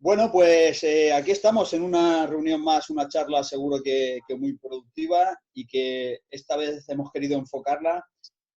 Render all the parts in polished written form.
Bueno, pues aquí estamos en una reunión más, una charla seguro que muy productiva y que esta vez hemos querido enfocarla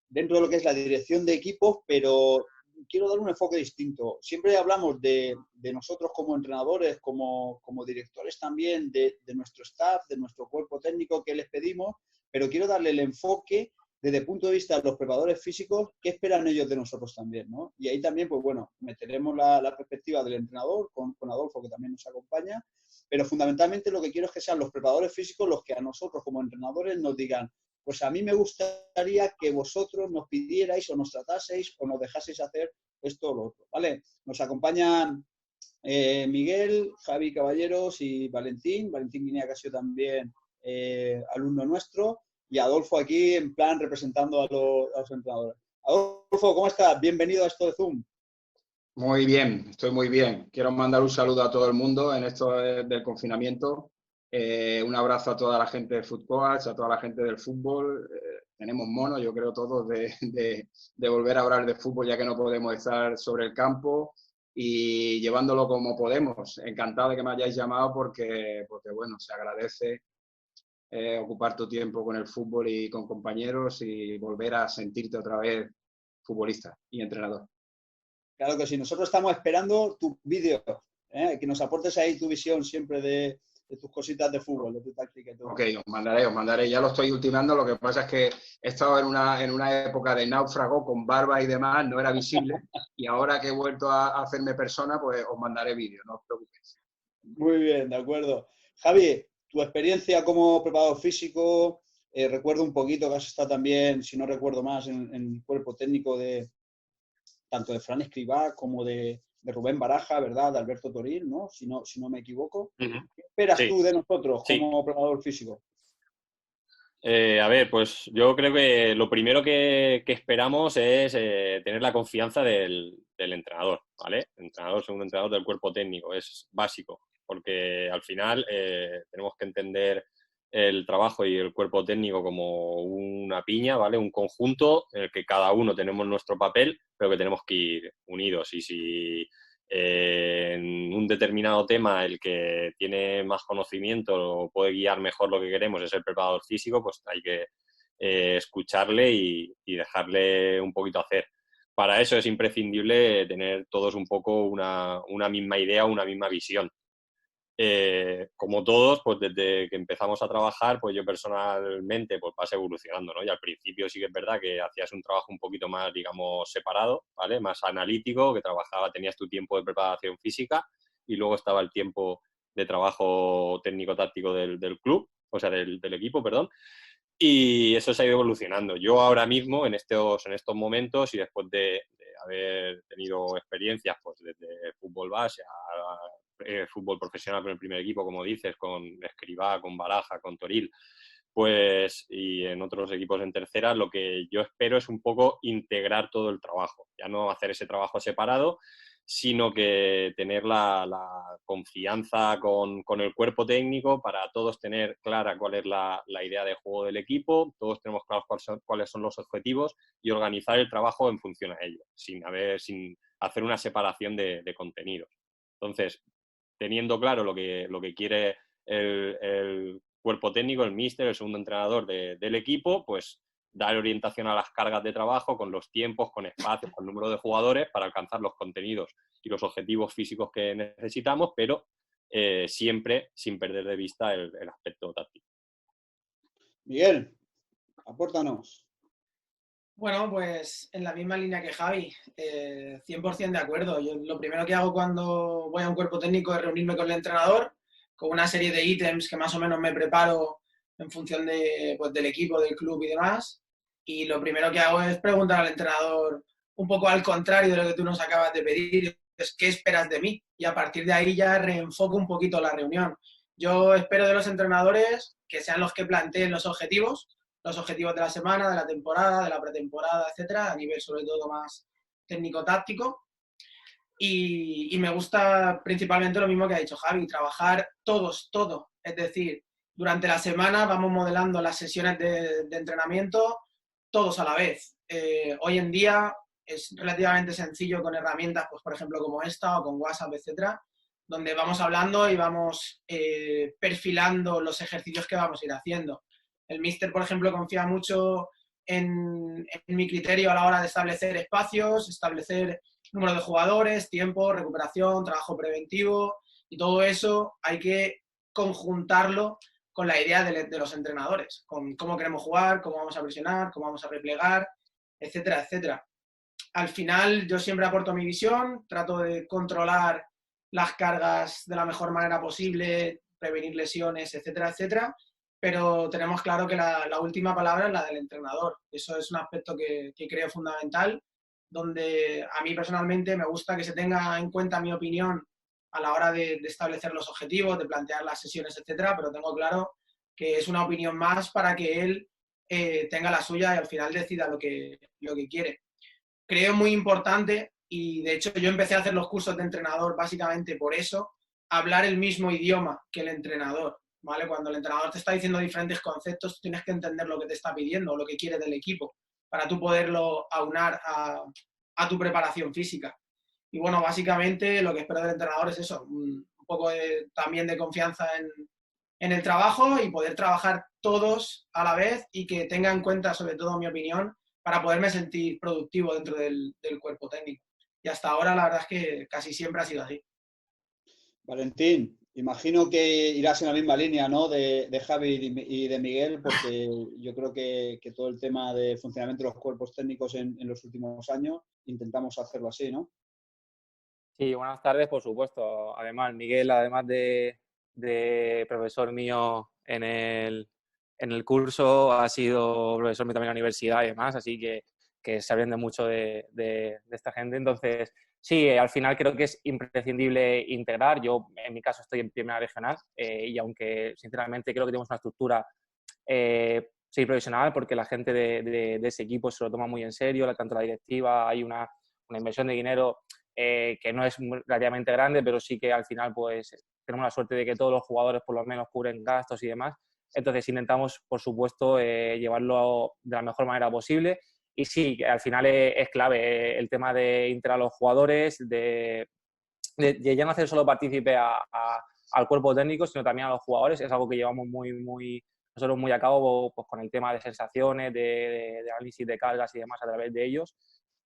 dentro de lo que es la dirección de equipos, pero quiero dar un enfoque distinto. Siempre hablamos de nosotros como entrenadores, como directores también, de nuestro staff, de nuestro cuerpo técnico que les pedimos, pero quiero darle el enfoque desde el punto de vista de los preparadores físicos, qué esperan ellos de nosotros también, ¿no? Y ahí también, pues bueno, meteremos la perspectiva del entrenador con Adolfo, que también nos acompaña, pero fundamentalmente lo que quiero es que sean los preparadores físicos los que a nosotros como entrenadores nos digan, pues a mí me gustaría que vosotros nos pidierais o nos trataseis o nos dejaseis hacer esto o lo otro, ¿vale? Nos acompañan Miguel, Javi Caballeros y Valentín Guinea, que ha sido también alumno nuestro, y Adolfo aquí en plan representando a los entrenadores. Adolfo, ¿cómo estás? Bienvenido a esto de Zoom. Muy bien, estoy muy bien. Quiero mandar un saludo a todo el mundo en esto del confinamiento. Un abrazo a toda la gente de Footcoach, a toda la gente del fútbol. Tenemos mono, yo creo todos, de volver a hablar de fútbol ya que no podemos estar sobre el campo y llevándolo como podemos. Encantado de que me hayáis llamado porque bueno, se agradece ocupar tu tiempo con el fútbol y con compañeros y volver a sentirte otra vez futbolista y entrenador. Claro que sí, nosotros estamos esperando tus vídeos, que nos aportes ahí tu visión siempre de tus cositas de fútbol, de tu táctica y todo. Ok, os mandaré, ya lo estoy ultimando, lo que pasa es que he estado en una época de náufrago con barba y demás, no era visible, y ahora que he vuelto a hacerme persona, pues os mandaré vídeos, no os preocupéis. Muy bien, de acuerdo. Javi, tu experiencia como preparador físico, recuerdo un poquito que has estado también, si no recuerdo más, en el cuerpo técnico de tanto de Fran Escribá como de Rubén Baraja, ¿verdad? De Alberto Toril, ¿no? Si no me equivoco. ¿Qué esperas tú de nosotros como preparador físico? A ver, pues yo creo que lo primero que esperamos es tener la confianza del entrenador, ¿vale? Entrenador, segundo entrenador del cuerpo técnico, es básico, porque al final tenemos que entender el trabajo y el cuerpo técnico como una piña, ¿vale? Un conjunto en el que cada uno tenemos nuestro papel, pero que tenemos que ir unidos. Y si en un determinado tema el que tiene más conocimiento o puede guiar mejor lo que queremos es el preparador físico, pues hay que escucharle y dejarle un poquito hacer. Para eso es imprescindible tener todos un poco una misma idea, una misma visión. Como todos, pues desde que empezamos a trabajar, pues yo personalmente pues vas evolucionando, ¿no? Y al principio sí que es verdad que hacías un trabajo un poquito más, digamos, separado, ¿vale? Más analítico, que tenías tu tiempo de preparación física y luego estaba el tiempo de trabajo técnico-táctico del club, o sea, del equipo, perdón. Y eso se ha ido evolucionando. Yo ahora mismo, en estos momentos y después de haber tenido experiencias pues desde fútbol base a fútbol profesional con el primer equipo, como dices, con Escribá, con Baraja, con Toril, pues y en otros equipos en tercera, lo que yo espero es un poco integrar todo el trabajo, ya no hacer ese trabajo separado, sino que tener la confianza con el cuerpo técnico para todos tener clara cuál es la idea de juego del equipo, todos tenemos claros cuáles son los objetivos y organizar el trabajo en función a ello, sin hacer una separación de contenidos. Entonces, teniendo claro lo que quiere el cuerpo técnico, el míster, el segundo entrenador del equipo, pues dar orientación a las cargas de trabajo con los tiempos, con espacios, con el número de jugadores para alcanzar los contenidos y los objetivos físicos que necesitamos, pero siempre sin perder de vista el aspecto táctico. Miguel, apórtanos. Bueno, pues en la misma línea que Javi, 100% de acuerdo. Yo lo primero que hago cuando voy a un cuerpo técnico es reunirme con el entrenador, con una serie de ítems que más o menos me preparo en función pues, del equipo, del club y demás. Y lo primero que hago es preguntar al entrenador un poco al contrario de lo que tú nos acabas de pedir, es qué esperas de mí. Y a partir de ahí ya reenfoco un poquito la reunión. Yo espero de los entrenadores que sean los que planteen los objetivos de la semana, de la temporada, de la pretemporada, etcétera, a nivel sobre todo más técnico-táctico. Y me gusta principalmente lo mismo que ha dicho Javi, trabajar todo. Es decir, durante la semana vamos modelando las sesiones de entrenamiento todos a la vez. Hoy en día es relativamente sencillo con herramientas, pues por ejemplo como esta o con WhatsApp, etcétera, donde vamos hablando y vamos perfilando los ejercicios que vamos a ir haciendo. El míster, por ejemplo, confía mucho en mi criterio a la hora de establecer espacios, establecer número de jugadores, tiempo, recuperación, trabajo preventivo, y todo eso hay que conjuntarlo con la idea de los entrenadores, con cómo queremos jugar, cómo vamos a presionar, cómo vamos a replegar, etcétera, etcétera. Al final yo siempre aporto mi visión, trato de controlar las cargas de la mejor manera posible, prevenir lesiones, etcétera, etcétera, pero tenemos claro que la última palabra es la del entrenador. Eso es un aspecto que creo fundamental, donde a mí personalmente me gusta que se tenga en cuenta mi opinión a la hora de establecer los objetivos, de plantear las sesiones, etcétera, pero tengo claro que es una opinión más para que él tenga la suya y al final decida lo que quiere. Creo muy importante, y de hecho yo empecé a hacer los cursos de entrenador básicamente por eso, hablar el mismo idioma que el entrenador, ¿vale? Cuando el entrenador te está diciendo diferentes conceptos, tienes que entender lo que te está pidiendo o lo que quiere del equipo para tú poderlo aunar a tu preparación física. Y bueno, básicamente lo que espero del entrenador es eso, un poco también de confianza en el trabajo y poder trabajar todos a la vez y que tenga en cuenta sobre todo mi opinión para poderme sentir productivo dentro del cuerpo técnico. Y hasta ahora la verdad es que casi siempre ha sido así. Valentín, imagino que irás en la misma línea, ¿no? de Javi y de Miguel, porque yo creo que todo el tema de funcionamiento de los cuerpos técnicos en los últimos años intentamos hacerlo así, ¿no? Sí, buenas tardes, por supuesto. Además, Miguel, además de profesor mío en el curso, ha sido profesor mío también en la universidad y demás, así que se aprende mucho de esta gente. Entonces, sí, al final creo que es imprescindible integrar. Yo, en mi caso, estoy en primera regional y aunque, sinceramente, creo que tenemos una estructura sí, profesional, porque la gente de ese equipo se lo toma muy en serio, tanto la directiva, hay una inversión de dinero que no es relativamente grande, pero sí que al final pues tenemos la suerte de que todos los jugadores por lo menos cubren gastos y demás. Entonces intentamos, por supuesto, llevarlo de la mejor manera posible. Y sí, al final es clave el tema de integrar a los jugadores, de ya no hacer solo partícipe al cuerpo técnico, sino también a los jugadores. Es algo que llevamos nosotros muy a cabo pues, con el tema de sensaciones, de análisis de cargas y demás a través de ellos.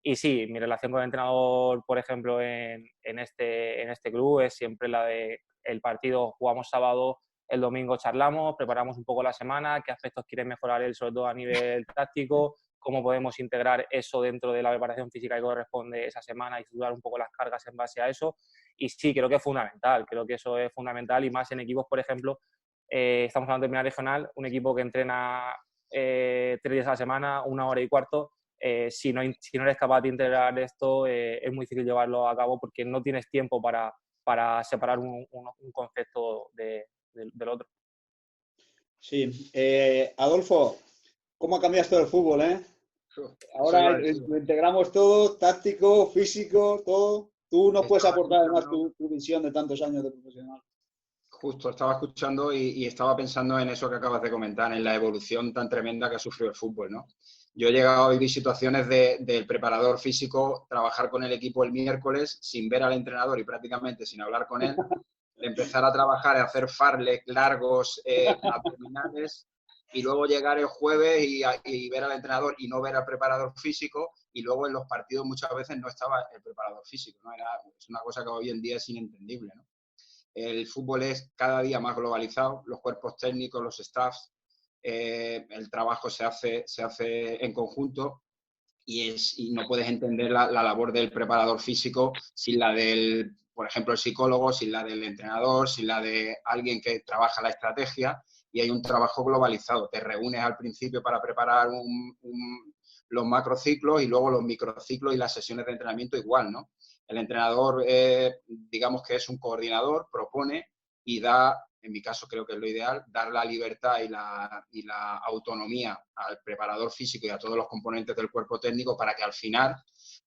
Y sí, mi relación con el entrenador, por ejemplo, en este club es siempre la de el partido jugamos sábado, el domingo charlamos, preparamos un poco la semana, qué aspectos quiere mejorar él, sobre todo a nivel táctico, cómo podemos integrar eso dentro de la preparación física que corresponde esa semana y estudiar un poco las cargas en base a eso. Y sí, creo que es fundamental, creo que eso es fundamental y más en equipos, por ejemplo, estamos hablando de primera regional, un equipo que entrena 3 días a la semana, 1 hora y cuarto. Si no eres capaz de integrar esto, es muy difícil llevarlo a cabo porque no tienes tiempo para separar un concepto del otro. Sí. Adolfo, ¿cómo ha cambiado esto del fútbol, eh? Ahora lo integramos todo, táctico, físico, todo. Tú nos puedes aportar además tu visión de tantos años de profesional. Justo, estaba escuchando y estaba pensando en eso que acabas de comentar, en la evolución tan tremenda que ha sufrido el fútbol, ¿no? Yo he llegado a vivir situaciones del preparador físico, trabajar con el equipo el miércoles sin ver al entrenador y prácticamente sin hablar con él, de empezar a trabajar y hacer farlex largos, abdominales, y luego llegar el jueves y ver al entrenador y no ver al preparador físico, y luego en los partidos muchas veces no estaba el preparador físico, ¿no? Es una cosa que hoy en día es inentendible, ¿no? El fútbol es cada día más globalizado, los cuerpos técnicos, los staffs, el trabajo se hace en conjunto y no puedes entender la labor del preparador físico sin la del, por ejemplo, el psicólogo, sin la del entrenador, sin la de alguien que trabaja la estrategia, y hay un trabajo globalizado. Te reúnes al principio para preparar los macrociclos y luego los microciclos y las sesiones de entrenamiento igual, ¿no? El entrenador, digamos que es un coordinador, propone y da, en mi caso creo que es lo ideal, dar la libertad y la autonomía al preparador físico y a todos los componentes del cuerpo técnico para que al final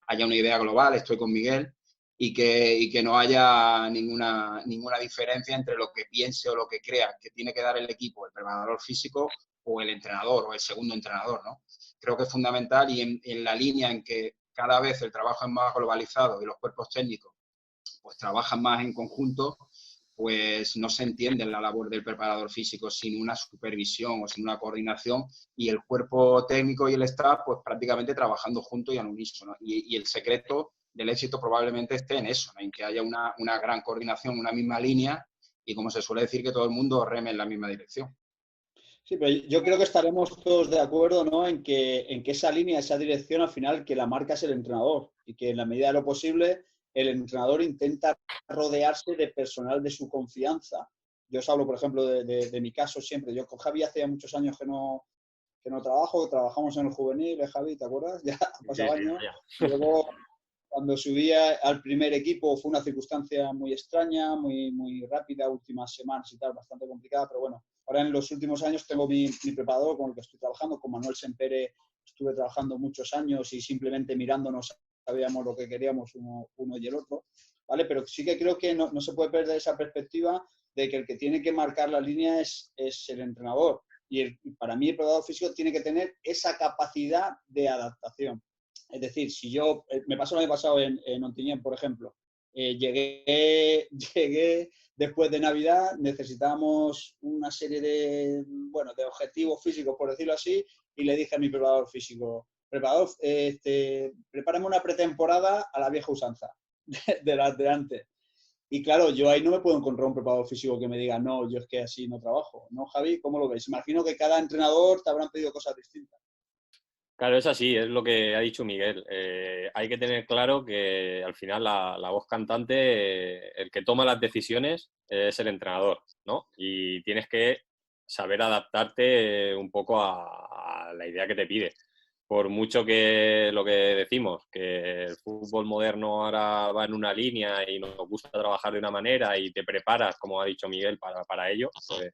haya una idea global, estoy con Miguel, y que no haya ninguna diferencia entre lo que piense o lo que crea que tiene que dar el equipo, el preparador físico o el entrenador o el segundo entrenador, ¿no? Creo que es fundamental y en la línea en que cada vez el trabajo es más globalizado y los cuerpos técnicos pues trabajan más en conjunto, pues no se entiende la labor del preparador físico sin una supervisión o sin una coordinación, y el cuerpo técnico y el staff pues prácticamente trabajando juntos y al unísono. Y el secreto del éxito probablemente esté en eso, ¿no? En que haya una gran coordinación, una misma línea, y como se suele decir, que todo el mundo reme en la misma dirección. Sí, pero yo creo que estaremos todos de acuerdo, ¿no? En que esa línea, esa dirección, al final, que la marca es el entrenador, y que en la medida de lo posible el entrenador intenta rodearse de personal de su confianza. Yo os hablo, por ejemplo, de mi caso siempre. Yo con Javi hace muchos años que no trabajo, trabajamos en el juvenil, Javi, ¿te acuerdas? Ya ha pasado años. Luego, cuando subí al primer equipo fue una circunstancia muy extraña, muy rápida, últimas semanas y tal, bastante complicada, pero bueno, ahora en los últimos años tengo mi preparador con el que estoy trabajando, con Manuel Sempere estuve trabajando muchos años y simplemente mirándonos sabíamos lo que queríamos uno y el otro, ¿vale? Pero sí que creo que no se puede perder esa perspectiva de que el que tiene que marcar la línea es el entrenador. Y para mí el preparador físico tiene que tener esa capacidad de adaptación. Es decir, si yo, me pasó el año pasado en Ontinyent, por ejemplo, llegué después de Navidad, necesitábamos una serie de objetivos físicos, por decirlo así, y le dije a mi preparador físico, preparador, prepárame una pretemporada a la vieja usanza, de las de antes. Y claro, yo ahí no me puedo encontrar un preparador físico que me diga, no, yo es que así no trabajo. ¿No, Javi? ¿Cómo lo ves? Imagino que cada entrenador te habrán pedido cosas distintas. Claro, es así, es lo que ha dicho Miguel. Hay que tener claro que al final la voz cantante, el que toma las decisiones es el entrenador, ¿no? Y tienes que saber adaptarte un poco a la idea que te pide. Por mucho que lo que decimos, que el fútbol moderno ahora va en una línea y nos gusta trabajar de una manera y te preparas, como ha dicho Miguel, para ello, pues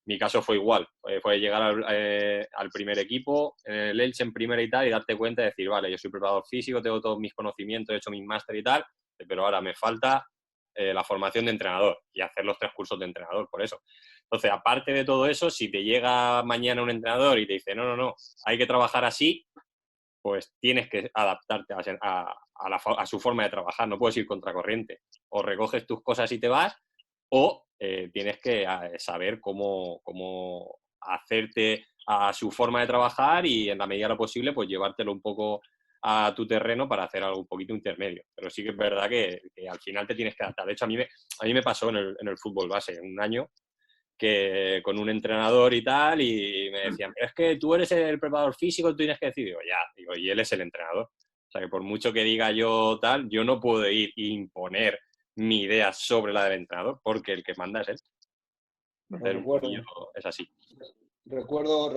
mi caso fue igual, fue llegar al primer equipo, en el Elche en primera y tal, y darte cuenta y decir, vale, yo soy preparador físico, tengo todos mis conocimientos, he hecho mi máster y tal, pero ahora me falta la formación de entrenador y hacer los 3 cursos de entrenador, por eso. Entonces, aparte de todo eso, si te llega mañana un entrenador y te dice, no, hay que trabajar así, pues tienes que adaptarte a su forma de trabajar, no puedes ir contracorriente. O recoges tus cosas y te vas, o tienes que saber cómo hacerte a su forma de trabajar y en la medida de lo posible pues llevártelo un poco a tu terreno para hacer algo un poquito intermedio. Pero sí que es verdad que al final te tienes que adaptar. De hecho, a mí me pasó en el fútbol base un año que con un entrenador y tal, y me decían, pero es que tú eres el preparador físico, tú tienes que decir, digo, y él es el entrenador. O sea, que por mucho que diga yo tal, yo no puedo ir e imponer mi idea sobre la del entrenador, porque el que manda es él. Entonces, es así. Recuerdo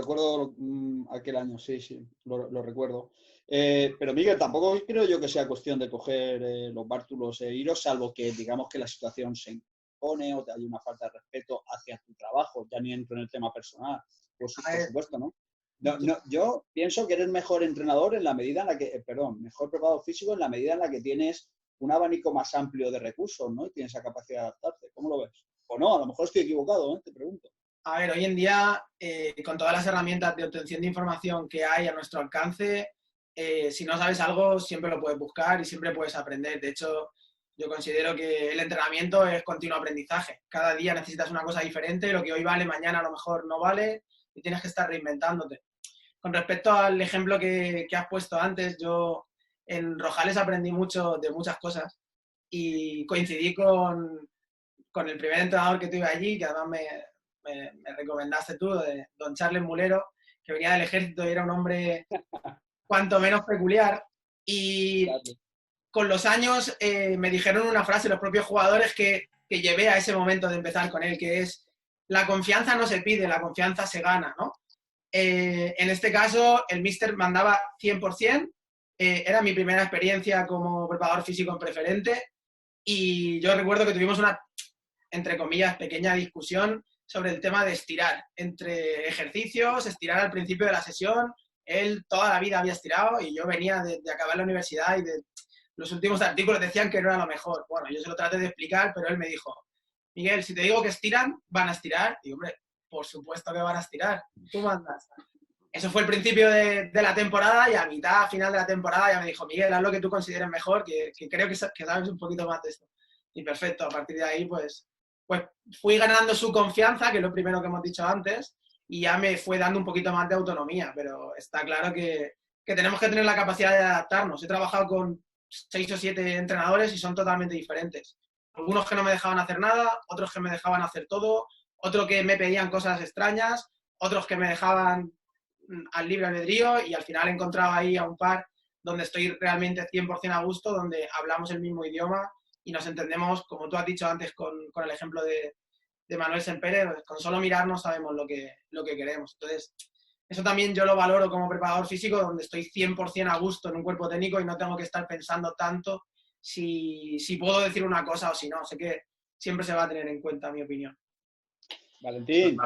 aquel año, sí, lo recuerdo. Pero Miguel, tampoco creo yo que sea cuestión de coger los bártulos e iros, salvo que digamos que la situación se impone o hay una falta de respeto hacia tu trabajo. Ya ni entro en el tema personal, por supuesto, ¿no? Yo pienso que eres mejor entrenador en la medida en la que, mejor preparador físico en la medida en la que tienes un abanico más amplio de recursos, ¿no? Y tienes esa capacidad de adaptarte. ¿Cómo lo ves? O no, a lo mejor estoy equivocado, ¿eh? Te pregunto. A ver, hoy en día, con todas las herramientas de obtención de información que hay a nuestro alcance, si no sabes algo, siempre lo puedes buscar y siempre puedes aprender. De hecho, yo considero que el entrenamiento es continuo aprendizaje. Cada día necesitas una cosa diferente, lo que hoy vale, mañana a lo mejor no vale y tienes que estar reinventándote. Con respecto al ejemplo que has puesto antes, yo en Rojales aprendí mucho de muchas cosas y coincidí con el primer entrenador que tuve allí, que además me recomendaste tú, de don Charles Mulero, que venía del ejército y era un hombre cuanto menos peculiar. Y con los años me dijeron una frase los propios jugadores que llevé a ese momento de empezar con él, que es: la confianza no se pide, la confianza se gana, ¿no? En este caso, el míster mandaba 100%, era mi primera experiencia como preparador físico en preferente, y yo recuerdo que tuvimos una, entre comillas, pequeña discusión sobre el tema de estirar, entre ejercicios, estirar al principio de la sesión. Él toda la vida había estirado y yo venía de acabar la universidad y de los últimos artículos decían que no era lo mejor. Bueno, yo se lo traté de explicar, pero él me dijo: Miguel, si te digo que estiran, van a estirar. Y hombre, por supuesto que van a estirar. Tú mandas. eso fue el principio de la temporada y a mitad, final de la temporada ya me dijo, Miguel, haz lo que tú consideres mejor, que creo que sabes un poquito más de esto. Y perfecto, a partir de ahí pues fui ganando su confianza, que es lo primero que hemos dicho antes, y ya me fue dando un poquito más de autonomía, pero está claro que tenemos que tener la capacidad de adaptarnos. He trabajado con 6 o 7 entrenadores y son totalmente diferentes. Algunos que no me dejaban hacer nada, otros que me dejaban hacer todo, otros que me pedían cosas extrañas, otros que me dejaban al libre albedrío y al final he encontrado ahí a un par donde estoy realmente 100% a gusto, donde hablamos el mismo idioma y nos entendemos, como tú has dicho antes con el ejemplo de Manuel Sempere, con solo mirarnos sabemos lo que queremos. Entonces, eso también yo lo valoro como preparador físico, donde estoy 100% a gusto en un cuerpo técnico y no tengo que estar pensando tanto si puedo decir una cosa o si no. Sé que siempre se va a tener en cuenta mi opinión. Valentín,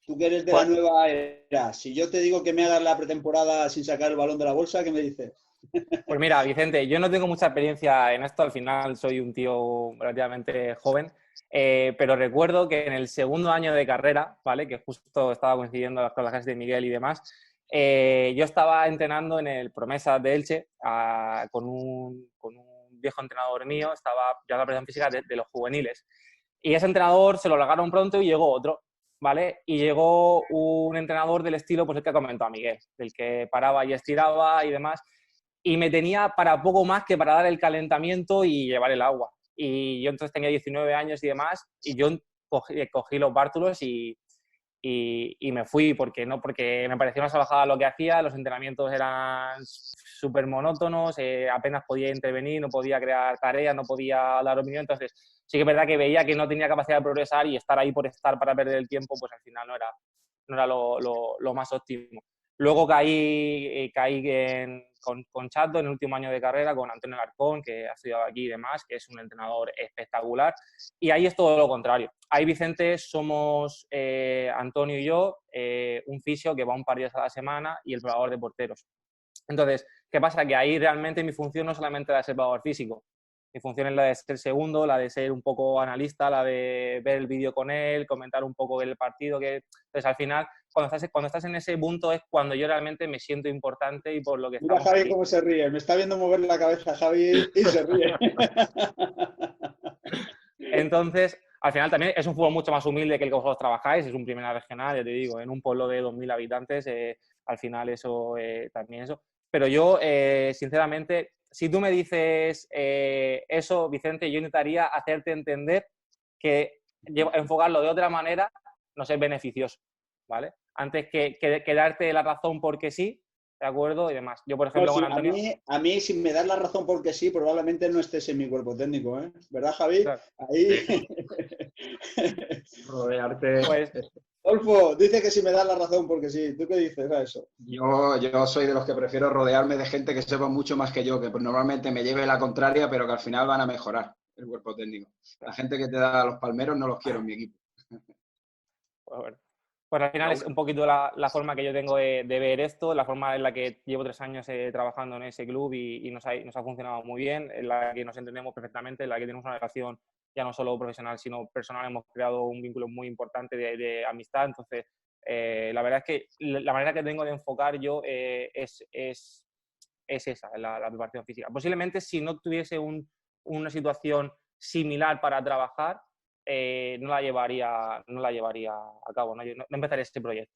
tú que eres de la nueva era, si yo te digo que me hagas la pretemporada sin sacar el balón de la bolsa, ¿qué me dices? Pues mira, Vicente, yo no tengo mucha experiencia en esto, al final soy un tío relativamente joven, pero recuerdo que en el segundo año de carrera, ¿vale? Que justo estaba coincidiendo con las clases de Miguel y demás, yo estaba entrenando en el Promesas de Elche con un viejo entrenador mío, estaba ya en la preparación física de los juveniles. Y ese entrenador se lo largaron pronto y llegó otro, ¿vale? Y llegó un entrenador del estilo, pues el que ha comentado Miguel, del que paraba y estiraba y demás, y me tenía para poco más que para dar el calentamiento y llevar el agua. Y yo entonces tenía 19 años y demás, y yo cogí los bártulos y me fui, porque me parecía una salvajada lo que hacía, los entrenamientos eran súper monótonos, apenas podía intervenir, no podía crear tareas, no podía dar opinión, entonces sí que es verdad que veía que no tenía capacidad de progresar y estar ahí por estar para perder el tiempo, pues al final no era lo más óptimo. Luego caí con Chato en el último año de carrera, con Antonio Alarcón, que ha estudiado aquí y demás, que es un entrenador espectacular. Y ahí es todo lo contrario. Ahí, Vicente, somos Antonio y yo, un fisio que va un par de días a la semana y el preparador de porteros. Entonces, ¿qué pasa? Que ahí realmente mi función no solamente la de ser preparador físico. Mi función es la de ser segundo, la de ser un poco analista, la de ver el vídeo con él, comentar un poco el partido. Entonces, al final, cuando estás en ese punto es cuando yo realmente me siento importante y por lo que Mira estamos Javi aquí. cómo se ríe. Me está viendo mover la cabeza Javi y se ríe. Entonces, al final también es un fútbol mucho más humilde que el que vosotros trabajáis. Es un primera regional, ya te digo, en un pueblo de 2.000 habitantes. Al final eso, también eso. Pero yo, sinceramente, si tú me dices eso, Vicente, yo intentaría hacerte entender que enfocarlo de otra manera nos es beneficioso, ¿vale? Antes que darte la razón porque sí, ¿de acuerdo? Y demás. Yo, por ejemplo, No, sí, con Antonio... a mí, si me das la razón porque sí, probablemente no estés en mi cuerpo técnico, ¿eh? ¿Verdad, Javi? Claro. Ahí... Rodearte... Pues... Adolfo, dice que si me das la razón porque sí. ¿Tú qué dices a eso? Yo soy de los que prefiero rodearme de gente que sepa mucho más que yo, que normalmente me lleve la contraria, pero que al final van a mejorar el cuerpo técnico. La gente que te da los palmeros no los quiero en mi equipo. Pues al final es un poquito la forma que yo tengo de ver esto, la forma en la que llevo 3 años trabajando en ese club y nos ha funcionado muy bien, en la que nos entendemos perfectamente, en la que tenemos una relación ya no solo profesional, sino personal. Hemos creado un vínculo muy importante de amistad. Entonces, la verdad es que la manera que tengo de enfocar yo es esa, la preparación física. Posiblemente si no tuviese una situación similar para trabajar, no la llevaría a cabo, no empezaría este proyecto.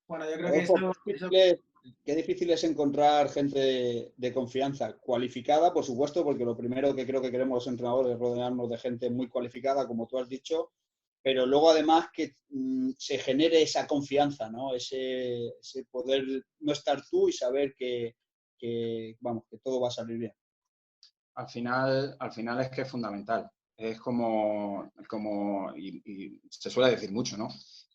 Bueno, yo creo que qué difícil es encontrar gente de confianza cualificada, por supuesto, porque lo primero que creo que queremos los entrenadores es rodearnos de gente muy cualificada, como tú has dicho, pero luego además que se genere esa confianza, ¿no? Ese poder no estar tú y saber que todo va a salir bien. Al final es que es fundamental. Es como y se suele decir mucho, ¿no?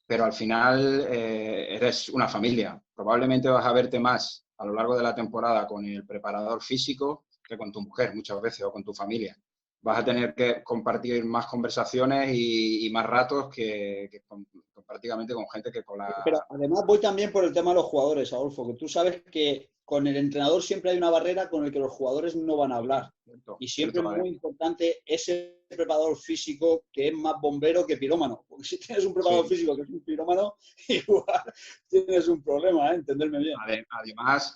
Pero al final eres una familia. Probablemente vas a verte más a lo largo de la temporada con el preparador físico que con tu mujer muchas veces o con tu familia. Vas a tener que compartir más conversaciones y más ratos que prácticamente con gente que con la... Pero además voy también por el tema de los jugadores, Adolfo, que tú sabes que con el entrenador siempre hay una barrera con la que los jugadores no van a hablar. Y siempre es muy importante ese preparador físico que es más bombero que pirómano. Porque si tienes un preparador físico que es un pirómano, igual tienes un problema, entenderme bien.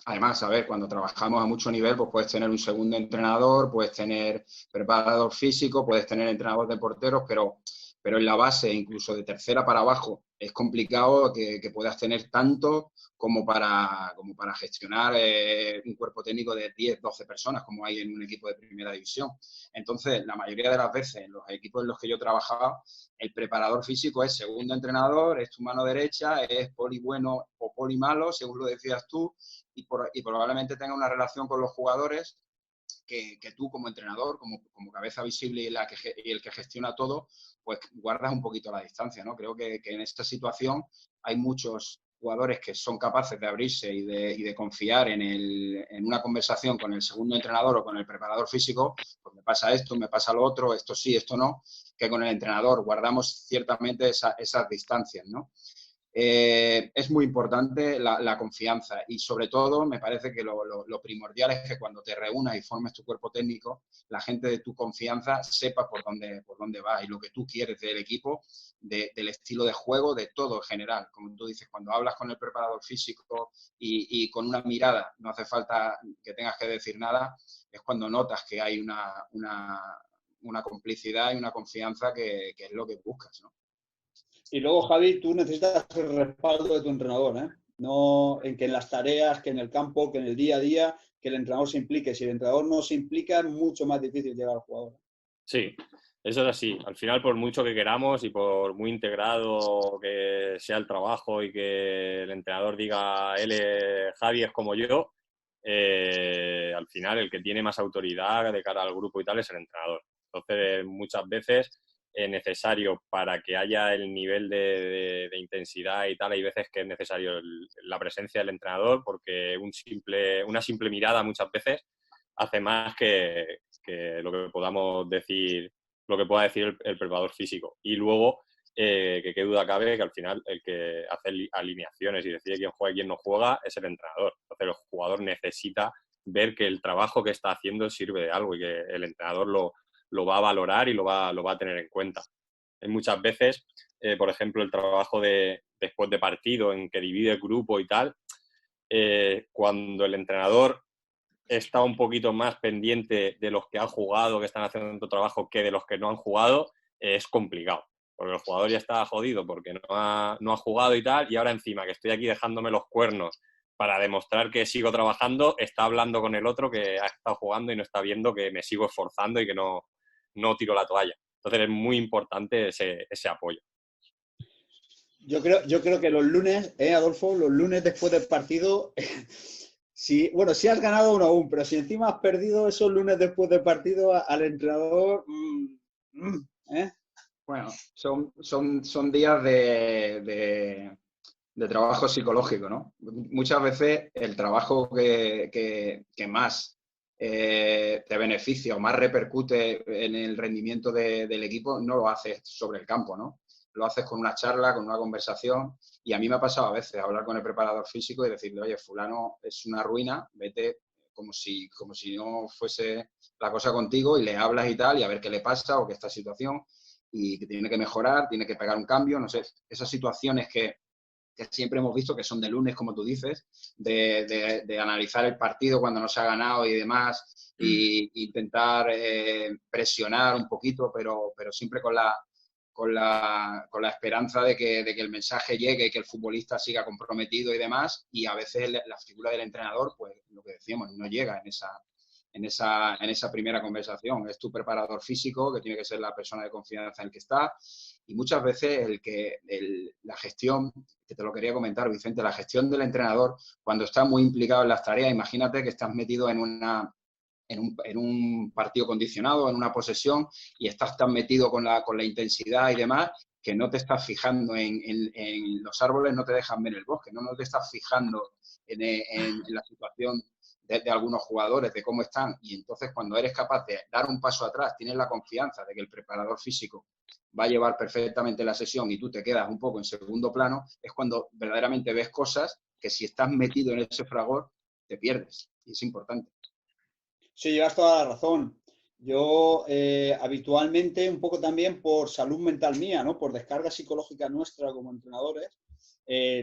Además, a ver, cuando trabajamos a mucho nivel, pues puedes tener un segundo entrenador, puedes tener preparador físico, puedes tener entrenador de porteros, pero en la base, incluso de tercera para abajo, es complicado que puedas tener tanto como para gestionar un cuerpo técnico de 10, 12 personas, como hay en un equipo de primera división. Entonces, la mayoría de las veces, en los equipos en los que yo trabajaba, el preparador físico es segundo entrenador, es tu mano derecha, es poli bueno o poli malo, según lo decías tú, y probablemente tenga una relación con los jugadores que tú como entrenador, como cabeza visible y el que gestiona todo, pues guardas un poquito la distancia, ¿no? Creo que en esta situación hay muchos jugadores que son capaces de abrirse y de confiar en una conversación con el segundo entrenador o con el preparador físico, pues me pasa esto, me pasa lo otro, esto sí, esto no, que con el entrenador guardamos ciertamente esas distancias, ¿no? Es muy importante la confianza y sobre todo me parece que lo primordial es que cuando te reúnas y formes tu cuerpo técnico, la gente de tu confianza sepa por dónde vas y lo que tú quieres del equipo, del estilo de juego, de todo en general. Como tú dices, cuando hablas con el preparador físico y con una mirada, no hace falta que tengas que decir nada, es cuando notas que hay una complicidad y una confianza que es lo que buscas, ¿no? Y luego, Javi, tú necesitas el respaldo de tu entrenador, ¿eh? No en que en las tareas, que en el campo, que en el día a día, que el entrenador se implique. Si el entrenador no se implica, es mucho más difícil llegar al jugador. Sí, eso es así. Al final, por mucho que queramos y por muy integrado que sea el trabajo y que el entrenador diga, Javi es como yo, al final el que tiene más autoridad de cara al grupo y tal es el entrenador. Entonces, muchas veces es necesario para que haya el nivel de intensidad y tal, hay veces que es necesario la presencia del entrenador porque una simple mirada muchas veces hace más que lo que podamos decir, lo que pueda decir el preparador físico. Y luego, que qué duda cabe que al final el que hace alineaciones y decide quién juega y quién no juega es el entrenador. Entonces el jugador necesita ver que el trabajo que está haciendo sirve de algo y que el entrenador lo va a valorar y lo va a tener en cuenta. Hay muchas veces, por ejemplo, el trabajo después de partido en que divide el grupo y tal, cuando el entrenador está un poquito más pendiente de los que han jugado, que están haciendo trabajo, que de los que no han jugado, es complicado. Porque el jugador ya está jodido porque no ha jugado y tal, y ahora encima que estoy aquí dejándome los cuernos para demostrar que sigo trabajando, está hablando con el otro que ha estado jugando y no está viendo que me sigo esforzando y que no tiro la toalla. Entonces es muy importante ese apoyo. Yo creo que los lunes, Adolfo, los lunes después del partido, si has ganado 1-1, pero si encima has perdido esos lunes después del partido al entrenador, Bueno, son días de trabajo psicológico, ¿no? Muchas veces el trabajo que más te beneficia o más repercute en el rendimiento del equipo no lo haces sobre el campo, ¿no? Lo haces con una charla, con una conversación, y a mí me ha pasado a veces hablar con el preparador físico y decirle, oye, fulano es una ruina, vete como si no fuese la cosa contigo y le hablas y tal, y a ver qué le pasa o qué esta situación, y que tiene que mejorar, tiene que pegar un cambio, no sé, esas situaciones que siempre hemos visto que son de lunes, como tú dices, de analizar el partido cuando no se ha ganado y demás, e intentar presionar un poquito, pero siempre con la esperanza de que el mensaje llegue y que el futbolista siga comprometido y demás, y a veces la figura del entrenador, pues lo que decíamos, no llega en esa primera conversación. Es tu preparador físico, que tiene que ser la persona de confianza en el que está, y muchas veces la gestión, que te lo quería comentar, Vicente, la gestión del entrenador, cuando está muy implicado en las tareas, imagínate que estás metido en un partido condicionado, en una posesión, y estás tan metido con la intensidad y demás, que no te estás fijando en los árboles, no te dejan ver el bosque, no te estás fijando en la situación de algunos jugadores, de cómo están, y entonces cuando eres capaz de dar un paso atrás, tienes la confianza de que el preparador físico va a llevar perfectamente la sesión y tú te quedas un poco en segundo plano, es cuando verdaderamente ves cosas que si estás metido en ese fragor te pierdes. Y es importante. Sí, llevas toda la razón. Yo habitualmente, un poco también por salud mental mía, ¿no? Por descarga psicológica nuestra como entrenadores,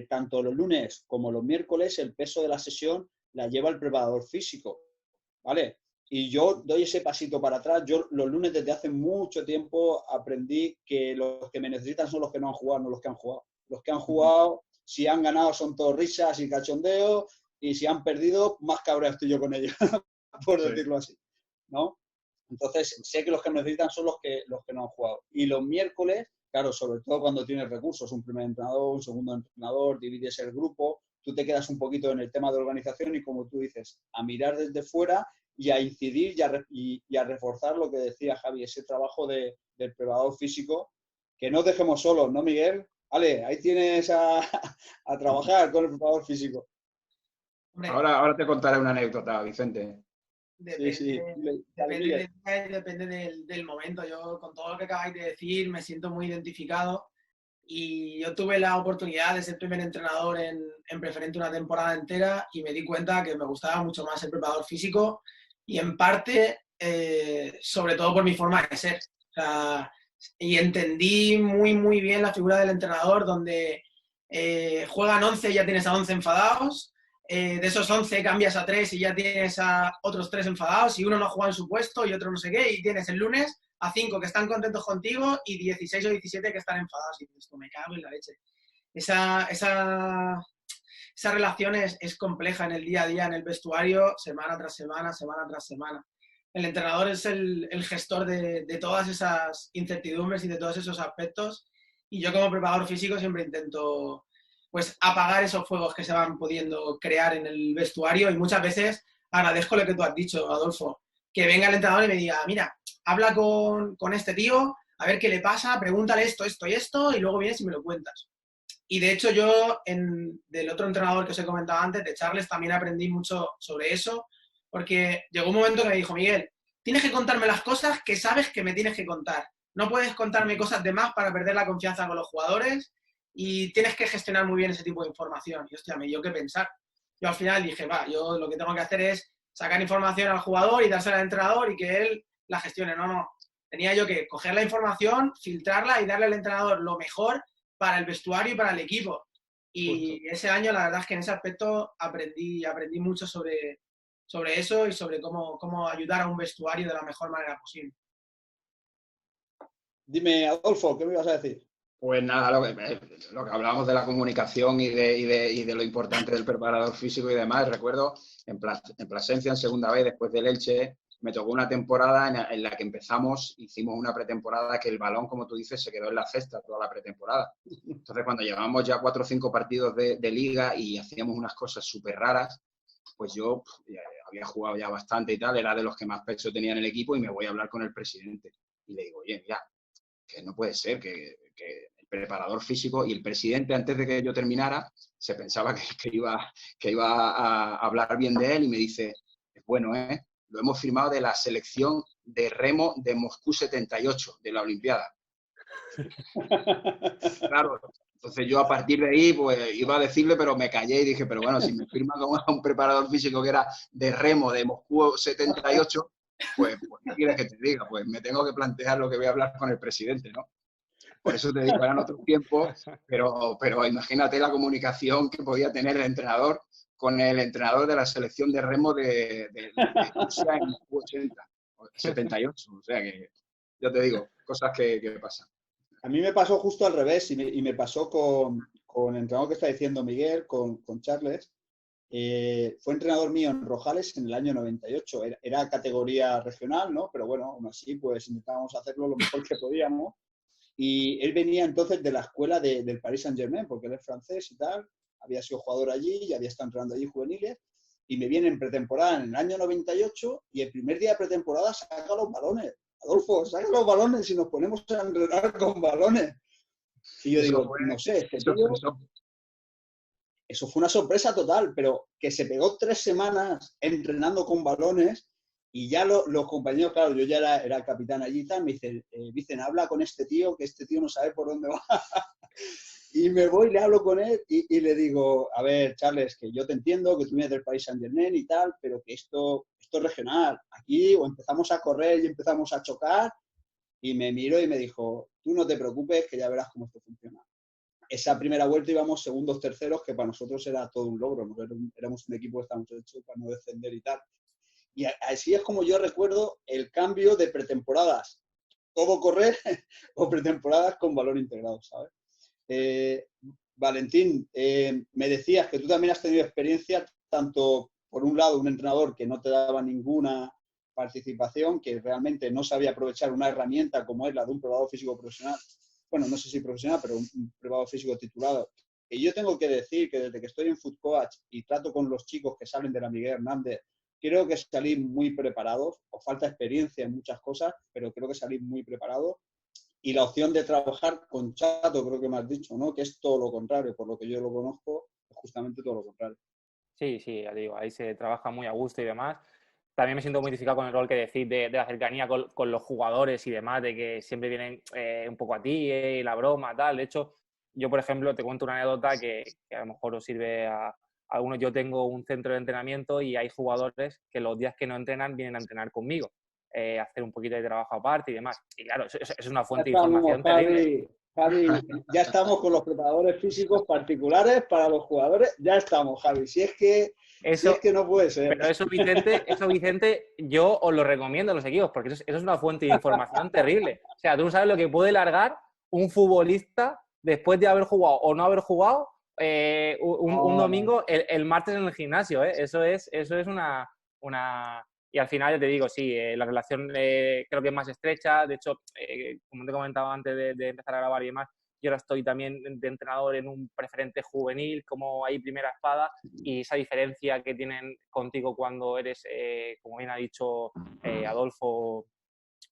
tanto los lunes como los miércoles el peso de la sesión la lleva el preparador físico, ¿vale? Y yo doy ese pasito para atrás. Yo los lunes desde hace mucho tiempo aprendí que los que me necesitan son los que no han jugado, no los que han jugado. Los que han jugado, si han ganado son todos risas y cachondeo, y si han perdido, más cabreado estoy yo con ellos, por decirlo así, ¿no? Entonces, sé que los que me necesitan son los que no han jugado. Y los miércoles, claro, sobre todo cuando tienes recursos, un primer entrenador, un segundo entrenador, divides el grupo, tú te quedas un poquito en el tema de organización y, como tú dices, a mirar desde fuera y a incidir y a reforzar lo que decía Javi, ese trabajo del preparador físico, que no dejemos solos, ¿no, Miguel? Vale, ahí tienes a trabajar con el preparador físico. Hombre, Ahora te contaré una anécdota, Vicente. Depende del momento. Yo, con todo lo que acabáis de decir, me siento muy identificado, y yo tuve la oportunidad de ser primer entrenador en Preferente una temporada entera, y me di cuenta que me gustaba mucho más el preparador físico, y en parte, sobre todo por mi forma de ser. O sea, y entendí muy, muy bien la figura del entrenador, donde juegan 11 y ya tienes a 11 enfadados. De esos 11 cambias a 3 y ya tienes a otros 3 enfadados, y uno no juega en su puesto y otro no sé qué, y tienes el lunes a 5 que están contentos contigo y 16 o 17 que están enfadados, y dices, esto me cago en la leche. Esa relación es compleja en el día a día, en el vestuario, semana tras semana, semana tras semana. El entrenador es el gestor de todas esas incertidumbres y de todos esos aspectos, y yo, como preparador físico, siempre intento, pues, apagar esos fuegos que se van pudiendo crear en el vestuario, y muchas veces agradezco lo que tú has dicho, Adolfo, que venga el entrenador y me diga, mira, habla con este tío, a ver qué le pasa, pregúntale esto, esto y esto, y luego vienes y me lo cuentas. Y de hecho yo, del otro entrenador que os he comentado antes, de Charles, también aprendí mucho sobre eso, porque llegó un momento que me dijo, Miguel, tienes que contarme las cosas que sabes que me tienes que contar. No puedes contarme cosas de más para perder la confianza con los jugadores, y tienes que gestionar muy bien ese tipo de información. Y hostia, me dio que pensar. Yo al final dije, yo lo que tengo que hacer es sacar información al jugador y dársela al entrenador y que él la gestione. No. Tenía yo que coger la información, filtrarla y darle al entrenador lo mejor para el vestuario y para el equipo. Y justo, ese año, la verdad es que en ese aspecto aprendí mucho sobre eso y sobre cómo ayudar a un vestuario de la mejor manera posible. Dime, Adolfo, ¿qué me ibas a decir? Pues nada, lo que hablábamos de la comunicación y de lo importante del preparador físico y demás. Recuerdo en Plasencia, en segunda vez, después del Elche, me tocó una temporada en la que hicimos una pretemporada que el balón, como tú dices, se quedó en la cesta toda la pretemporada. Entonces, cuando llevábamos ya 4 o 5 partidos de liga y hacíamos unas cosas súper raras, pues yo había jugado ya bastante y tal, era de los que más peso tenía en el equipo, y me voy a hablar con el presidente. Y le digo, oye, mira, que no puede ser que el preparador físico, y el presidente, antes de que yo terminara, se pensaba que iba a hablar bien de él, y me dice, es bueno, lo hemos firmado de la selección de remo de Moscú 78, de la Olimpiada. Claro, entonces yo a partir de ahí pues iba a decirle, pero me callé y dije, pero bueno, si me firma como un preparador físico que era de remo de Moscú 78, pues ¿qué quieres que te diga? Pues me tengo que plantear lo que voy a hablar con el presidente, ¿no? Por eso te digo, eran otros tiempos, pero imagínate la comunicación que podía tener el entrenador con el entrenador de la selección de remo de Rusia en 78. O sea que, yo te digo, cosas que pasan. A mí me pasó justo al revés, y me pasó con el entrenador que está diciendo Miguel, con Charles. Fue entrenador mío en Rojales en el año 98. Era categoría regional, ¿no? Pero bueno, aún así, pues intentábamos hacerlo lo mejor que podíamos. Y él venía entonces de la escuela del Paris Saint-Germain, porque él es francés y tal, había sido jugador allí y había estado entrenando allí juveniles, y me viene en pretemporada en el año 98, y el primer día de pretemporada saca los balones. Adolfo, saca los balones y nos ponemos a entrenar con balones. Y yo digo, no sé, eso fue una sorpresa total, pero que se pegó 3 semanas entrenando con balones. Y ya los compañeros, claro, yo ya era capitán allí y tal, me dicen, Vicen, habla con este tío, que este tío no sabe por dónde va. Y me voy, le hablo con él y le digo, a ver, Charles, que yo te entiendo, que tú vienes del país Saint-Germain y tal, pero que esto es regional. Aquí o empezamos a correr y empezamos a chocar, y me miró y me dijo, tú no te preocupes, que ya verás cómo esto funciona. Esa primera vuelta íbamos segundos, terceros, que para nosotros era todo un logro, ¿no? Éramos un equipo que estábamos hechos para no descender y tal. Y así es como yo recuerdo el cambio de pretemporadas, todo correr, o pretemporadas con valor integrado, ¿sabes? Valentín, me decías que tú también has tenido experiencia, tanto por un lado un entrenador que no te daba ninguna participación, que realmente no sabía aprovechar una herramienta como es la de un preparador físico profesional, bueno, no sé si profesional, pero un preparador físico titulado. Y yo tengo que decir que desde que estoy en Food Coach y trato con los chicos que salen de la Miguel Hernández, creo que salí muy preparados, os falta experiencia en muchas cosas, pero creo que salí muy preparados. Y la opción de trabajar con Chato, creo que me has dicho, ¿no? Que es todo lo contrario, por lo que yo lo conozco, es justamente todo lo contrario. Sí, sí, ya digo, ahí se trabaja muy a gusto y demás. También me siento muy identificado con el rol que decís de la cercanía con los jugadores y demás, de que siempre vienen un poco a ti, la broma, tal. De hecho, yo, por ejemplo, te cuento una anécdota que a lo mejor os sirve a algunos. Yo tengo un centro de entrenamiento y hay jugadores que los días que no entrenan vienen a entrenar conmigo, hacer un poquito de trabajo aparte y demás. Y claro, eso es una fuente de información terrible. Javi, ya estamos con los preparadores físicos particulares para los jugadores. Ya estamos, Javi. Si es que no puede ser. Pero eso, Vicente, yo os lo recomiendo a los equipos, porque eso es una fuente de información terrible. O sea, tú no sabes lo que puede largar un futbolista después de haber jugado o no haber jugado un domingo el martes en el gimnasio. Eso es una... Y al final, yo te digo, sí, la relación creo que es más estrecha. De hecho, como te comentaba antes de empezar a grabar y demás, yo ahora estoy también de entrenador en un preferente juvenil, como ahí primera espada, y esa diferencia que tienen contigo cuando eres, como bien ha dicho Adolfo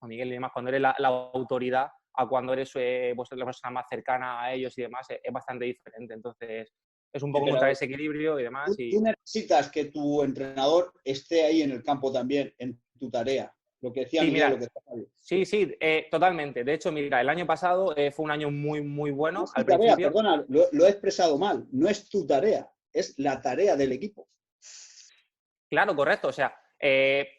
o Miguel y demás, cuando eres la autoridad a cuando eres la persona más cercana a ellos y demás, es bastante diferente. Entonces, es un poco encontrar ese equilibrio y demás. Tú necesitas que tu entrenador esté ahí en el campo también, en tu tarea. Lo que decía sí, Miguel, mira, lo que está ahí. Sí, totalmente. De hecho, mira, el año pasado fue un año muy, muy bueno. No es tu al tarea, principio. perdona, lo he expresado mal. No es tu tarea, es la tarea del equipo. Claro, correcto. O sea,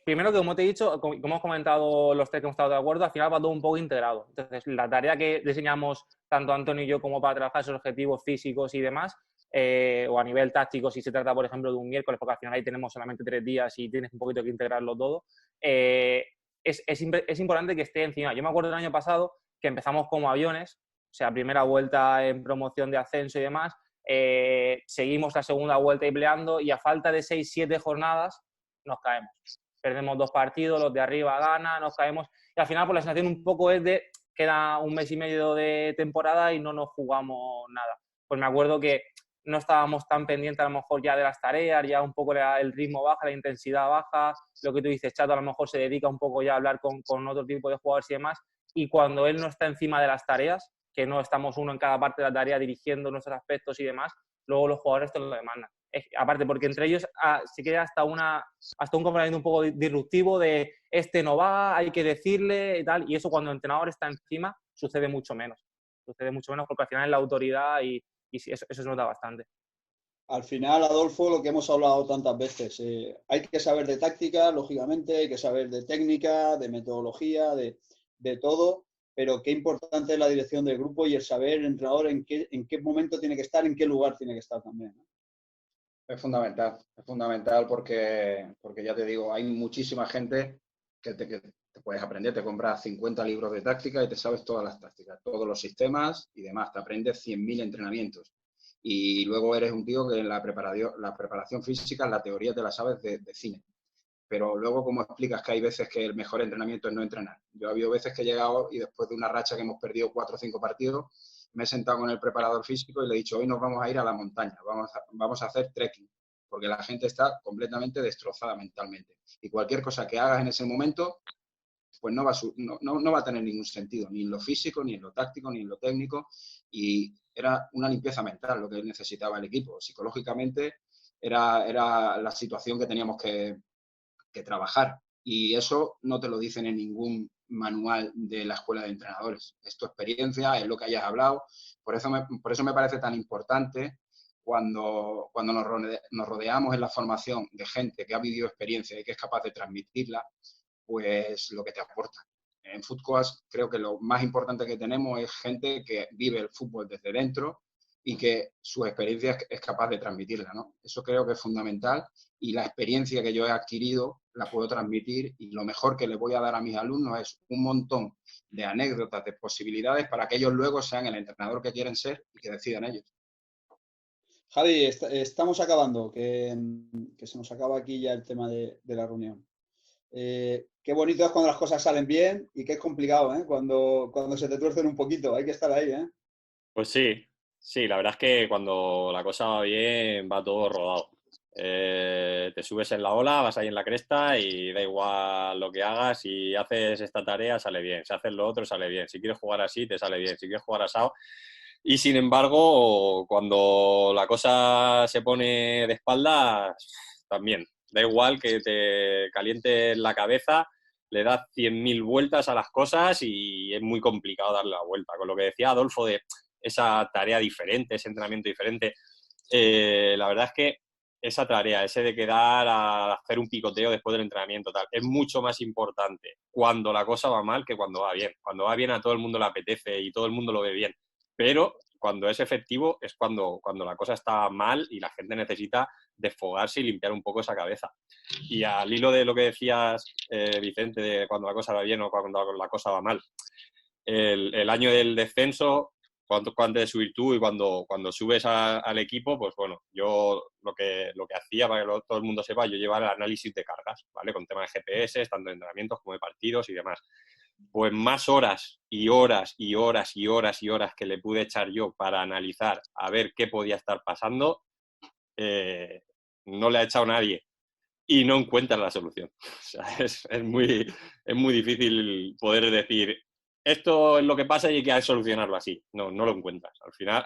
primero que como te he dicho, como hemos comentado los tres que hemos estado de acuerdo, al final va todo un poco integrado. Entonces, la tarea que diseñamos tanto Antonio y yo como para trabajar esos objetivos físicos y demás, o a nivel táctico, si se trata, por ejemplo, de un miércoles, porque al final ahí tenemos solamente 3 días y tienes un poquito que integrarlo todo, es importante que esté encima. Yo me acuerdo del año pasado que empezamos como aviones, o sea, primera vuelta en promoción de ascenso y demás, seguimos la segunda vuelta y peleando y a falta de 6-7 jornadas nos caemos. Perdemos 2 partidos, los de arriba ganan, nos caemos y al final pues la sensación un poco es de queda un mes y medio de temporada y no nos jugamos nada. Pues me acuerdo que no estábamos tan pendientes a lo mejor ya de las tareas, ya un poco el ritmo baja, la intensidad baja, lo que tú dices, Chato a lo mejor se dedica un poco ya a hablar con otro tipo de jugadores y demás, y cuando él no está encima de las tareas, que no estamos uno en cada parte de la tarea dirigiendo nuestros aspectos y demás, luego los jugadores te lo demandan. Aparte, porque entre ellos se queda hasta un comportamiento un poco disruptivo de este no va, hay que decirle y tal, y eso cuando el entrenador está encima sucede mucho menos. Sucede mucho menos porque al final es la autoridad y sí, eso se nota bastante. Al final, Adolfo, lo que hemos hablado tantas veces, hay que saber de táctica, lógicamente, hay que saber de técnica, de metodología, de todo, pero qué importante es la dirección del grupo y el saber el entrenador en qué momento tiene que estar, en qué lugar tiene que estar también, ¿no? Es fundamental porque ya te digo, hay muchísima gente que te puedes aprender, te compras 50 libros de táctica y te sabes todas las tácticas, todos los sistemas y demás, te aprendes 100.000 entrenamientos. Y luego eres un tío que en la preparación física, la teoría te la sabes de cine. Pero luego, ¿cómo explicas que hay veces que el mejor entrenamiento es no entrenar? Yo ha habido veces que he llegado y después de una racha que hemos perdido 4 o 5 partidos, me he sentado con el preparador físico y le he dicho, hoy nos vamos a ir a la montaña, vamos a hacer trekking, porque la gente está completamente destrozada mentalmente. Y cualquier cosa que hagas en ese momento, pues no va a tener ningún sentido, ni en lo físico, ni en lo táctico, ni en lo técnico. Y era una limpieza mental lo que necesitaba el equipo. Psicológicamente era la situación que teníamos que trabajar. Y eso no te lo dicen en ningún manual de la escuela de entrenadores. Es tu experiencia, es lo que hayas hablado. Por eso me parece tan importante cuando nos rodeamos en la formación de gente que ha vivido experiencia y que es capaz de transmitirla, pues lo que te aporta. En Footcoach creo que lo más importante que tenemos es gente que vive el fútbol desde dentro y que su experiencia es capaz de transmitirla, ¿no? Eso creo que es fundamental, y la experiencia que yo he adquirido la puedo transmitir, y lo mejor que le voy a dar a mis alumnos es un montón de anécdotas, de posibilidades para que ellos luego sean el entrenador que quieren ser y que decidan ellos. Javi, estamos acabando, que se nos acaba aquí ya el tema de la reunión. Qué bonito es cuando las cosas salen bien, y qué complicado, ¿eh? Cuando se te tuercen un poquito, hay que estar ahí, ¿eh? Pues sí, la verdad es que cuando la cosa va bien, va todo rodado. Te subes en la ola, vas ahí en la cresta y da igual lo que hagas. Si haces esta tarea, sale bien. Si haces lo otro, sale bien. Si quieres jugar así, te sale bien. Si quieres jugar asado. Y sin embargo, cuando la cosa se pone de espaldas, también. Da igual que te calientes la cabeza, le das 100.000 vueltas a las cosas y es muy complicado darle la vuelta. Con lo que decía Adolfo de esa tarea diferente, ese entrenamiento diferente, la verdad es que esa tarea, ese de quedar a hacer un picoteo después del entrenamiento, tal, es mucho más importante cuando la cosa va mal que cuando va bien. Cuando va bien a todo el mundo le apetece y todo el mundo lo ve bien. Pero cuando es efectivo es cuando la cosa está mal y la gente necesita desfogarse y limpiar un poco esa cabeza. Y al hilo de lo que decías, Vicente, de cuando la cosa va bien o cuando la cosa va mal, el año del descenso, antes de subir tú y cuando subes al equipo, pues bueno, yo lo que hacía, para que todo el mundo sepa, yo llevaba el análisis de cargas, ¿vale? Con temas de GPS, tanto de entrenamientos como de partidos y demás. Pues más horas y horas y horas y horas y horas que le pude echar yo para analizar a ver qué podía estar pasando, no le ha echado nadie. Y no encuentras la solución. O sea, es muy difícil poder decir esto es lo que pasa y hay que solucionarlo así. No lo encuentras. Al final,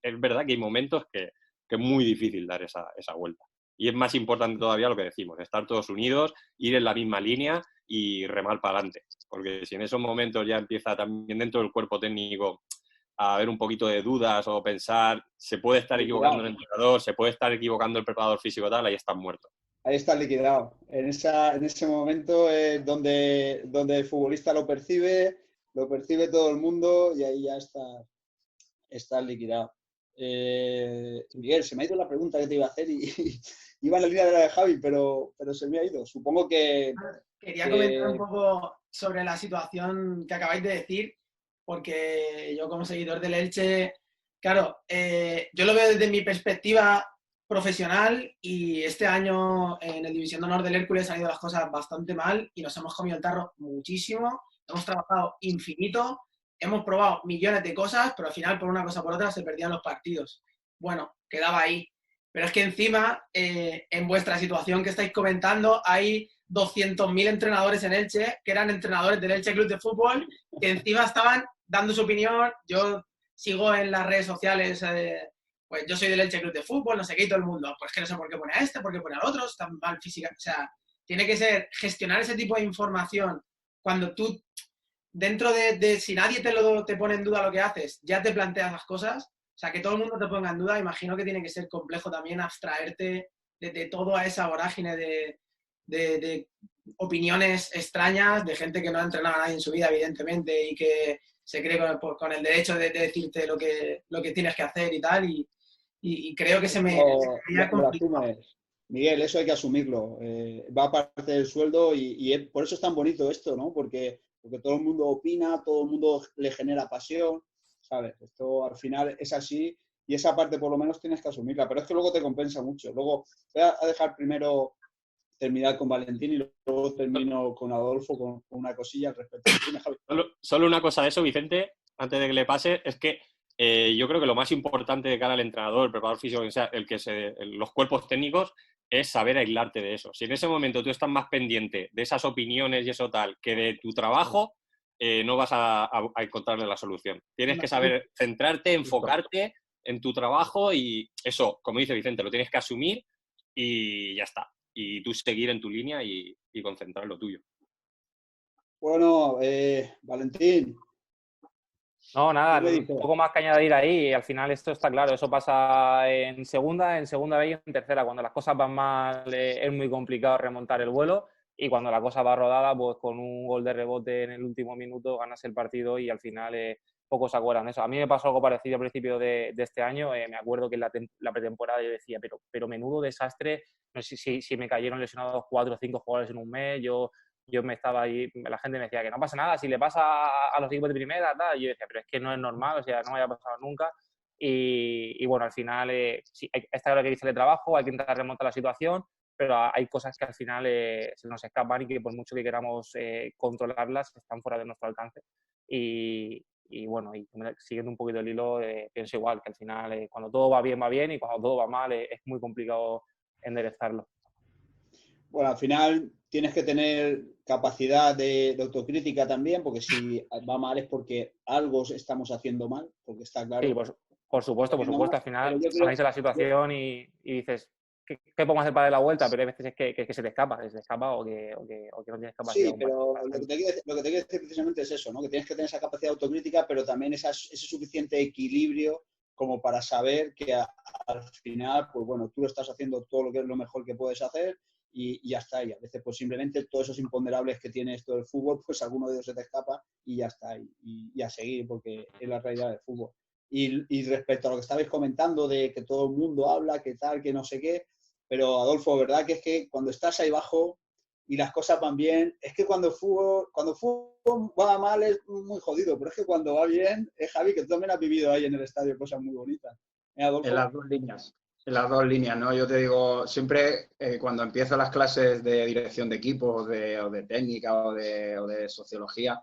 es verdad que hay momentos que es muy difícil dar esa vuelta. Y es más importante todavía lo que decimos, estar todos unidos, ir en la misma línea y remar para adelante. Porque si en esos momentos ya empieza también dentro del cuerpo técnico a haber un poquito de dudas o pensar, se puede estar equivocando el entrenador, se puede estar equivocando el preparador físico, tal, ahí están muertos. Ahí está liquidado. En ese momento es donde el futbolista lo percibe todo el mundo, y ahí ya está liquidado. Miguel, se me ha ido la pregunta que te iba a hacer y iba en la línea de la de Javi, pero se me ha ido. Supongo que... Quería comentar un poco sobre la situación que acabáis de decir, porque yo como seguidor del Elche, claro, yo lo veo desde mi perspectiva profesional, y este año en el División de Honor del Hércules han ido las cosas bastante mal y nos hemos comido el tarro muchísimo, hemos trabajado infinito, hemos probado millones de cosas, pero al final por una cosa o por otra se perdían los partidos. Bueno, quedaba ahí. Pero es que encima, en vuestra situación que estáis comentando, hay 200.000 entrenadores en Elche, que eran entrenadores del Elche Club de Fútbol, que encima estaban dando su opinión. Yo sigo en las redes sociales, pues yo soy del Elche Club de Fútbol, no sé qué, y todo el mundo, pues que no sé por qué pone a este, por qué pone al otro, está mal física. O sea, tiene que ser gestionar ese tipo de información cuando tú, dentro de si nadie te pone en duda lo que haces, ya te planteas las cosas. O sea, que todo el mundo te ponga en duda, imagino que tiene que ser complejo también abstraerte de toda esa vorágine de opiniones extrañas, de gente que no ha entrenado a nadie en su vida, evidentemente, y que se cree con el derecho de decirte lo que tienes que hacer y tal, y creo que se me haría complicado. Miguel, eso hay que asumirlo. Va parte del sueldo y por eso es tan bonito esto, ¿no? Porque todo el mundo opina, todo el mundo le genera pasión, ¿sabes? Esto al final es así, y esa parte por lo menos tienes que asumirla, pero es que luego te compensa mucho. Luego voy a dejar primero terminar con Valentín y luego termino con Adolfo con una cosilla al respecto. Solo una cosa de eso, Vicente, antes de que le pase, es que yo creo que lo más importante de cara al entrenador, el preparador físico, los cuerpos técnicos, es saber aislarte de eso. Si en ese momento tú estás más pendiente de esas opiniones y eso tal que de tu trabajo, no vas a encontrarle la solución. Tienes que saber centrarte, enfocarte en tu trabajo, y eso, como dice Vicente, lo tienes que asumir y ya está. Y tú seguir en tu línea y concentrar lo tuyo. Bueno, Valentín. No, nada, ¿Qué me un dices? poco más que añadir ahí. Al final esto está claro, eso pasa en segunda B y en tercera. Cuando las cosas van mal es muy complicado remontar el vuelo y cuando la cosa va rodada, pues con un gol de rebote en el último minuto ganas el partido y al final pocos se acuerdan de eso. A mí me pasó algo parecido al principio de este año. Me acuerdo que en la pretemporada yo decía, pero menudo desastre. No sé si me cayeron lesionados 4 o 5 jugadores en un mes. Yo me estaba ahí, la gente me decía que no pasa nada, si le pasa a los equipos de primera, tal. Y yo decía, pero es que no es normal, o sea, no me haya pasado nunca. Y bueno, al final, sí, está claro que hay que hacerle trabajo, hay que intentar remontar la situación, pero hay cosas que al final se nos escapan y que por mucho que queramos controlarlas, están fuera de nuestro alcance. Y bueno, y siguiendo un poquito el hilo, pienso igual, que al final cuando todo va bien, y cuando todo va mal es muy complicado enderezarlo. Bueno, al final tienes que tener capacidad de autocrítica también, porque si va mal es porque algo estamos haciendo mal, porque está Sí, claro. por supuesto. Al Pero final yo creo, analizas la situación y dices, ¿qué podemos hacer para darle la vuelta? Pero hay veces es que se te escapa, o que no tienes capacidad sí, aún pero para lo que hacerlo. te quiero decir precisamente es eso, ¿no? Que tienes que tener esa capacidad autocrítica, pero también ese suficiente equilibrio como para saber que al final, pues bueno, tú lo estás haciendo todo lo que es lo mejor que puedes hacer y ya está. Y a veces, pues simplemente todos esos imponderables que tiene esto del fútbol, pues alguno de ellos se te escapa y ya está. Y a seguir, porque es la realidad del fútbol. Y respecto a lo que estabais comentando de que todo el mundo habla, que tal, que no sé qué, pero Adolfo, ¿verdad? Que es que cuando estás ahí abajo y las cosas van bien, es que cuando el fútbol va mal es muy jodido, pero es que cuando va bien, Javi, que tú también has vivido ahí en el estadio cosas muy bonitas. En Adolfo? las dos líneas. En las dos líneas, ¿no? Yo te digo, siempre cuando empiezo las clases de dirección de equipos, o de técnica o de sociología,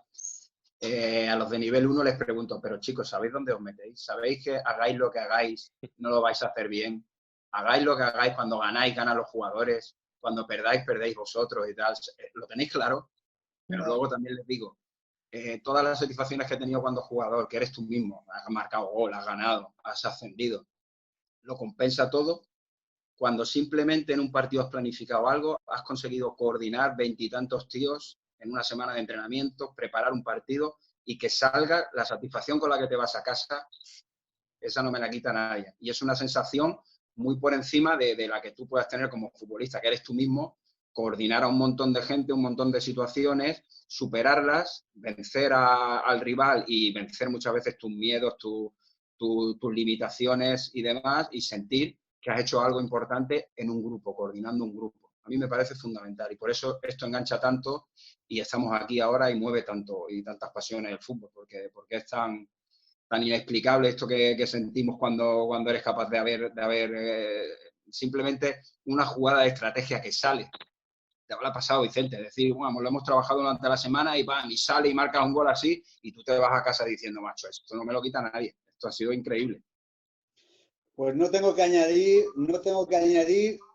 a los de nivel 1 les pregunto, pero chicos, ¿sabéis dónde os metéis? ¿Sabéis que hagáis lo que hagáis, no lo vais a hacer bien? Hagáis lo que hagáis, cuando ganáis, ganan los jugadores, cuando perdáis, perdéis vosotros y tal. ¿Lo tenéis claro? Pero luego también les digo, todas las satisfacciones que he tenido cuando jugador, que eres tú mismo, has marcado gol, has ganado, has ascendido, lo compensa todo cuando simplemente en un partido has planificado algo, has conseguido coordinar 20 y tantos tíos en una semana de entrenamiento, preparar un partido y que salga la satisfacción con la que te vas a casa, esa no me la quita nadie. Y es una sensación muy por encima de la que tú puedas tener como futbolista, que eres tú mismo, coordinar a un montón de gente, un montón de situaciones, superarlas, vencer al rival y vencer muchas veces tus miedos, tus limitaciones y demás, y sentir que has hecho algo importante en un grupo, coordinando un grupo. A mí me parece fundamental y por eso esto engancha tanto y estamos aquí ahora y mueve tanto y tantas pasiones el fútbol, porque es tan inexplicable esto que sentimos cuando eres capaz de haber simplemente una jugada de estrategia que sale. Te habrá pasado, Vicente, es decir, bueno, lo hemos trabajado durante la semana y ¡pam! Y sale y marca un gol así y tú te vas a casa diciendo, macho, esto no me lo quita nadie, esto ha sido increíble. Pues no tengo que añadir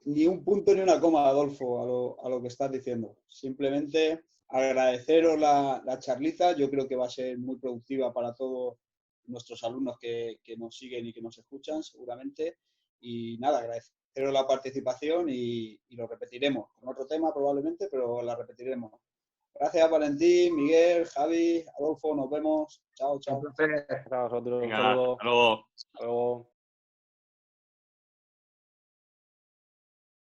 ni un punto ni una coma, Adolfo, a lo que estás diciendo. Simplemente agradeceros la charlita. Yo creo que va a ser muy productiva para todos nuestros alumnos que nos siguen y que nos escuchan, seguramente. Y nada, agradeceros la participación y lo repetiremos. Con otro tema probablemente, pero la repetiremos. Gracias, Valentín, Miguel, Javi, Adolfo. Nos vemos. Chao, chao. Entonces, Gracias a vosotros, un Venga, saludo. hasta luego. Hasta luego.